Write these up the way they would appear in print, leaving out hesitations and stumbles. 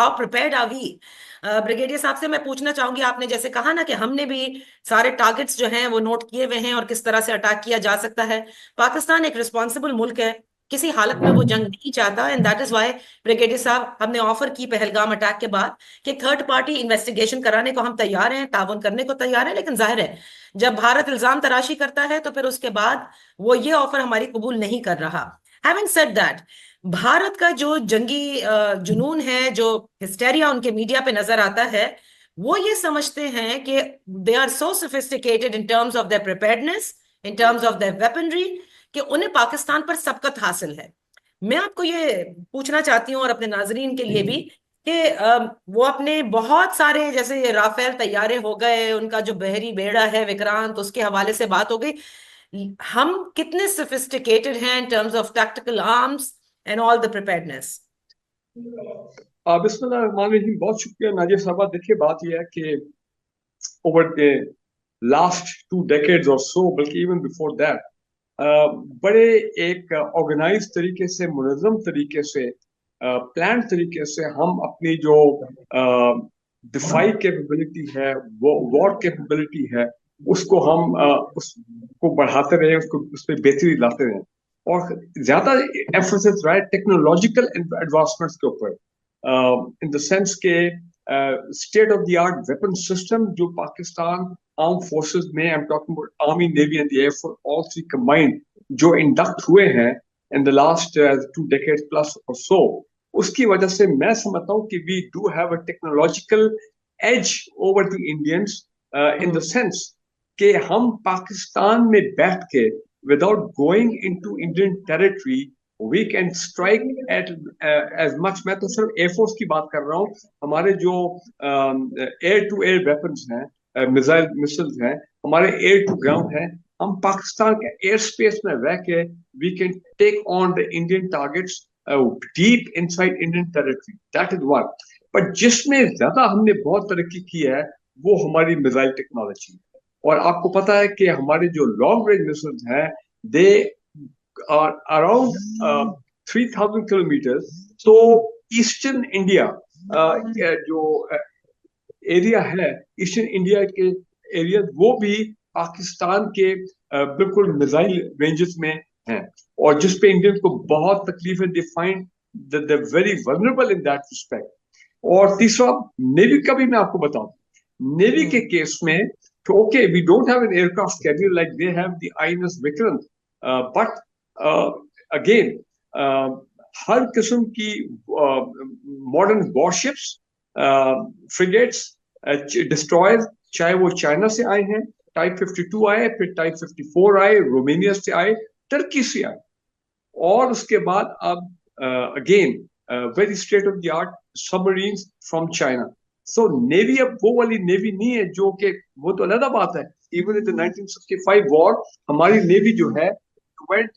How prepared are we? Brigadier साहब से मैं पूछना चाहूंगी, आपने जैसे कहा ना कि हमने भी सारे टारगेट्स जो हैं वो नोट किए हुए हैं और किस तरह से अटैक किया जा सकता है। पाकिस्तान एक रिस्पॉन्सिबल मुल्क है, किसी हालत में वो जंग नहीं चाहता, and that is why brigadier साहब हमने ऑफर की पहलगाम अटैक के बाद कि थर्ड पार्टी इन्वेस्टिगेशन कराने को हम तैयार हैं, ताउन करने को तैयार हैं। लेकिन जाहिर है जब भारत इल्जाम तराशी करता है तो फिर उसके बाद वो ये ऑफर हमारी कबूल नहीं कर रहा। हैविंग सेड दैट, भारत का जो जंगी जुनून है, जो हिस्टेरिया उनके मीडिया पे नजर आता है, वो ये समझते हैं कि they are so sophisticated in terms of their preparedness, in terms of their weaponry, कि उन्हें पाकिस्तान पर सबकत हासिल है। मैं आपको ये पूछना चाहती हूँ और अपने नाजरीन के लिए भी कि वो अपने बहुत सारे जैसे ये राफेल तैयारे हो गए, उनका जो बहरी बेड़ा है विक्रांत, उसके हवाले से बात हो गई। हम कितने सोफिस्टिकेटेड हैं in terms of tactical arms and all the preparedness? बिस्मिल्लाह रहमान रहीम। बहुत शुक्रिया नाजिया साहबा। देखिए, बात यह है कि ओवर द लास्ट 2 decades और सो, बल्कि इवन बिफोर दैट, बड़े एक ऑर्गेनाइज तरीके से, मुनज़्ज़म तरीके से, प्लान तरीके से हम अपनी जो डिफाई कैपेबिलिटी है, वो वॉर कैपेबिलिटी है, उसको हम उसको बढ़ाते रहे, उसको उस पर बेहतरी लाते रहे। और ज्यादा एम्फोसिस रहा है टेक्नोलॉजिकल एडवांसमेंट्स के ऊपर, इन द सेंस के state of the art weapon system जो पाकिस्तान आर्म फोर्सेस में, I am talking about army, navy and the air force, all three combined, जो इंडक्ट हुए हैं in the last 2 decades plus और so, उसकी वजह से मैं समझता हूँ कि we do have a technological edge over the Indians, in the sense कि हम पाकिस्तान में बैठ के without going into Indian territory we can strike at as much. मैं तो सिर्फ एयरफोर्स की बात कर रहा हूँ। हमारे जो एयर टू एयर वेपन्स हैं, मिसाइल मिसाइल्स हैं, हमारे एयर टू ग्राउंड हैं, हम पाकिस्तान के एयर स्पेस में रह के we can take on the Indian targets deep inside Indian territory. That is one. पर जिसमें ज्यादा हमने बहुत तरक्की की है वो हमारी मिसाइल टेक्नोलॉजी। और आपको पता है कि हमारे जो लॉन्ग रेंज मिसाइल्स हैं, दे आर अराउंड 3,000 किलोमीटर। तो ईस्टर्न इंडिया जो एरिया है, ईस्टर्न इंडिया के एरिया, वो भी पाकिस्तान के बिल्कुल मिसाइल रेंजेस में हैं, और जिस पे इंडियन को बहुत तकलीफ है। They find the very vulnerable in that respect. और तीसरा, नेवी का भी मैं आपको बताऊं। नेवी के केस में okay, we don't have an aircraft carrier like they have the INS Vikrant, but again हर किस्म की मॉडर्न वॉरशिप्स, फ्रिगेट्स, डिस्ट्रॉयर, चाहे वो चाइना से आए हैं, टाइप 52 आए, फिर टाइप 54 आए, रोमानिया से आए, टर्की से आए, और उसके बाद अब again very state of the art submarines from China. So navy अब वो वाली नेवी नहीं है जो कि, वो तो अलग बात है। इवन इन द 1965 वॉर हमारी नेवी जो है went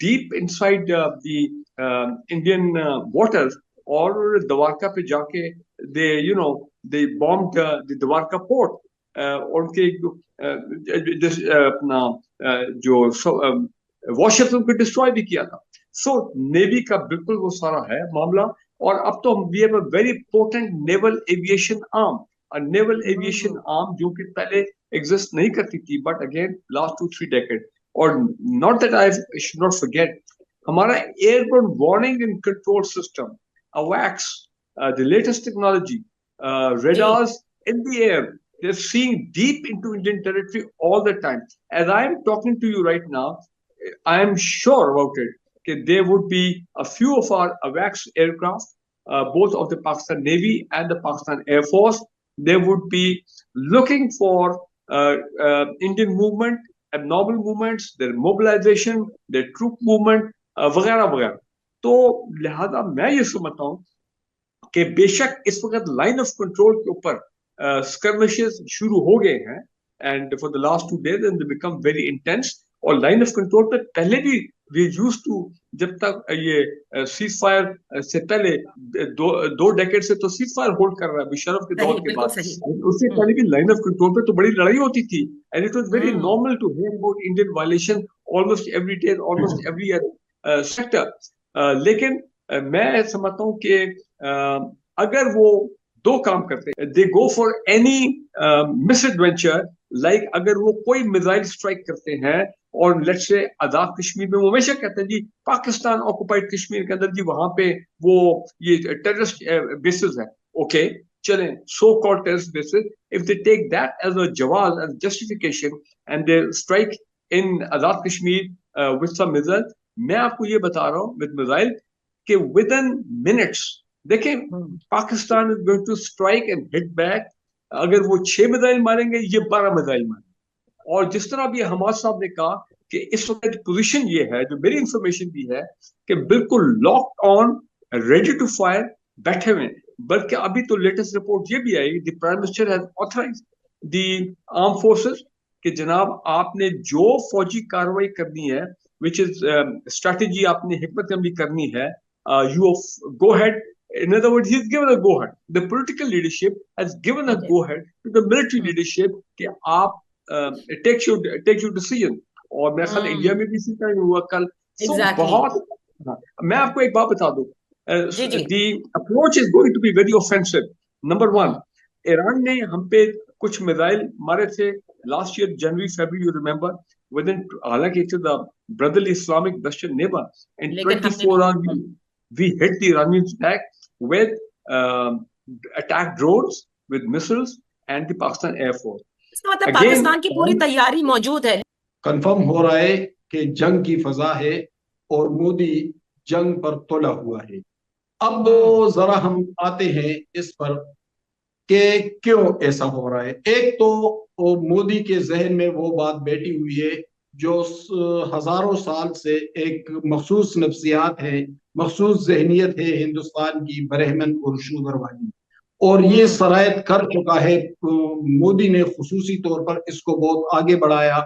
deep inside the Indian waters, और द्वारका पे जाके दे दे बॉम्ब द द्वारका पोर्ट, और उनके अपना जो वॉरशिप्स उनको डिस्ट्रॉय भी किया था। सो नेवी का बिल्कुल वो सारा है मामला। और अब तो we have a very potent naval aviation arm, naval aviation arm जो कि पहले एग्जिस्ट नहीं करती थी, बट अगेन लास्ट 2-3 decades। और not that I should not forget हमारा airborne warning and control system, अवैक्स, द लेटेस्ट टेक्नोलॉजी, जी। radars in the air. They're seeing deep into Indian territory all the time. As I am talking to you right now, I am sure about it that there would be a few of our AWACS aircraft, both of the Pakistan Navy and the Pakistan Air Force. They would be looking for Indian movement, abnormal movements, their mobilization, their troop movement, वगैरह वगैरह। तो लिहाजा मैं ये समझता हूँ कि बेशक इस वक्त लाइन ऑफ कंट्रोल के ऊपर स्कर्मिशेस शुरू हो गए हैं, and for the last 2 days and they become very intense. और लाइन ऑफ कंट्रोल पे पहले भी वी यूज टू, जब तक ये सीज फायर से पहले, दो डेकेड से तो सीज फायर होल्ड कर रहा है मुशर्रफ के दौर सही, के बिल्कुल बाद। सही। उससे हम्म। पहले भी लाइन ऑफ कंट्रोल पे तो बड़ी लड़ाई होती थी, and it was very hmm. Normal to hear about Indian violation almost every day, almost every year sector. लेकिन मैं समझता हूँ कि अगर वो दो काम करते हैं, they go for any misadventure, like अगर वो कोई मिसाइल स्ट्राइक करते हैं, और लेट्स से आजाद कश्मीर में, वो हमेशा कहते हैं जी पाकिस्तान ऑक्युपाइड कश्मीर के अंदर जी वहां पे वो ये टेररिस्ट बेसिस है, ओके चलें, so called terrorist bases, if they take that as a जवाब as justification and they strike in Azad Kashmir with some missile, मैं आपको ये बता रहा हूँ विद मिसाइल कि विद इन मिनट्स देखें hmm. Pakistan is going to strike and hit back. अगर वो 6 मिसाइल मारेंगे, ये 12 मिसाइल मारेंगे। और जिस तरह भी हमाद साहब ने कहा कि इस वक्त पोजीशन ये है, जो मेरी इंफॉर्मेशन भी है, कि बिल्कुल lock on, ready to fire बैठे हुए हैं। बल्कि अभी तो लेटेस्ट रिपोर्ट ये भी आई, the prime minister has authorise the arm forces कि जनाब आपने जो फौजी कार्रवाई करनी है, विच इज स्ट्रैटेजी आपने हिकमत अमली करनी है, you go ahead. In other words, he's given a go ahead. The political leadership has given a go ahead to the military hmm. leadership कि आप take your decision. और मेरे ख्याल इंडिया हम्म। में भी इसी तरह हुआ कल। So exactly. बहुत, हाँ, मैं आपको एक बात बता दूं, जी जी। the approach is going to be very offensive. Number one, hmm. Iran ने हम पे कुछ मिसाइल मारे थे लास्ट ईयर जनवरी फरवरी, यू रिमेंबर, विद इन, हालांकि it is the brotherly Islamic western neighbour, in लेकिन हमने भी 24 hours we hit the Iranians back with attack drones, with missiles, and the Pakistan Air Force. इसका मतलब Again, पाकिस्तान की पूरी तैयारी मौजूद है। कंफर्म हो रहा है कि जंग की फजा है और मोदी जंग पर तुला हुआ है। अब जरा हम आते हैं इस पर कि क्यों ऐसा हो रहा है। एक तो मोदी के जहन में वो बात बैठी हुई है जो हजारों साल से एक मखसूस नफ्सियात है, मखसूस जहनियत है हिंदुस्तान की, बरहमन और शूदर वाली, और ये सरायत कर चुका है। मोदी ने खुसूसी तौर पर इसको बहुत आगे बढ़ाया।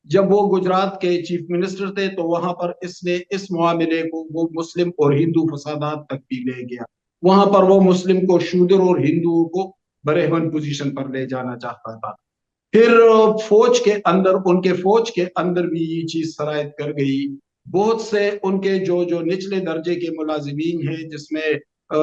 जब वो गुजरात के चीफ मिनिस्टर थे तो वहां पर इसने इस मामले को वो मुस्लिम और हिंदू फसादात तक भी ले गया। वहां पर वो मुस्लिम को शूदर और हिंदुओं को बरहमन पोजीशन पर ले जाना चाहता था। फिर फौज के अंदर, उनके फौज के अंदर भी ये चीज सरायत कर गई। बहुत से उनके जो जो निचले दर्जे के मुलाजिमीन हैं, जिसमें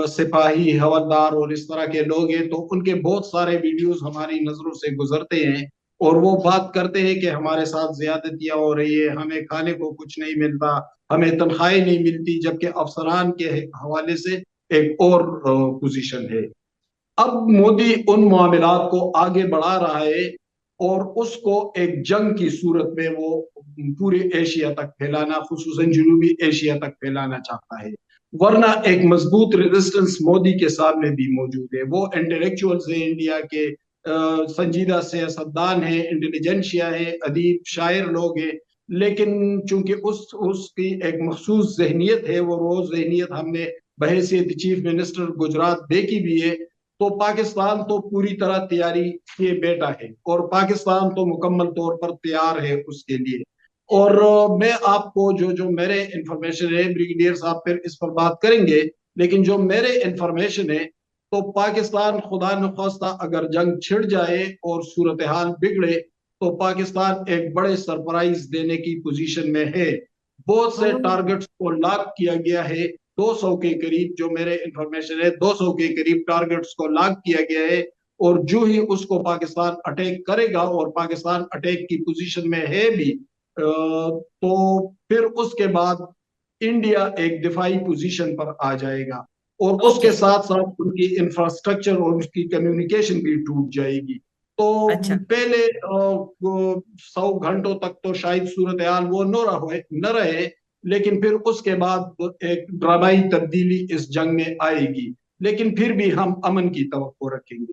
सिपाही, हवलदार और इस तरह के लोग हैं, तो उनके बहुत सारे वीडियोस हमारी नजरों से गुजरते हैं और वो बात करते हैं कि हमारे साथ ज्यादतियां हो रही है, हमें खाने को कुछ नहीं मिलता, हमें तनख्वाहें नहीं मिलती, जबकि अफसरान के हवाले से एक और पोजीशन है। अब मोदी उन मामलात को आगे बढ़ा रहा है और उसको एक जंग की सूरत में वो पूरे एशिया तक फैलाना, खुसूसन जनूबी एशिया तक फैलाना चाहता है। वरना एक मजबूत रेजिस्टेंस मोदी के सामने भी मौजूद है। वो इंटेलेक्चुअल्स है इंडिया के, संजीदा सियासतदान है, इंटेलिजेंशिया है, अदीब शायर लोग हैं, लेकिन चूंकि उसकी एक मखसूस जहनीत है, वो जहनीत हमने बहैसियत चीफ मिनिस्टर गुजरात देखी भी है। तो पाकिस्तान तो पूरी तरह तैयारी किए बैठा है और पाकिस्तान तो मुकम्मल तौर पर तैयार है उसके लिए। और मैं आपको जो जो मेरे इंफॉर्मेशन है, ब्रिगेडियर साहब फिर इस पर बात करेंगे, लेकिन जो मेरे इंफॉर्मेशन है तो पाकिस्तान खुदा न खास्ता अगर जंग छिड़ जाए और सूरत हाल बिगड़े तो पाकिस्तान एक बड़े सरप्राइज देने की पोजीशन में है। बहुत से टारगेट्स को लॉक किया गया है, 200 के करीब, जो मेरे इंफॉर्मेशन है 200 के करीब टारगेट्स को लॉक किया गया है। और जो ही उसको पाकिस्तान अटैक करेगा और पाकिस्तान अटैक की पोजीशन में है भी, तो फिर उसके बाद इंडिया एक दिफाई पोजीशन पर आ जाएगा और उसके साथ साथ उनकी इंफ्रास्ट्रक्चर और उसकी कम्युनिकेशन भी टूट जाएगी। तो अच्छा। पहले 100 घंटों तक तो शायद सूरत हाल वो न रहे, लेकिन फिर उसके बाद एक ड्रामाई तब्दीली इस जंग में आएगी, लेकिन फिर भी हम अमन की तवक्को रखेंगे।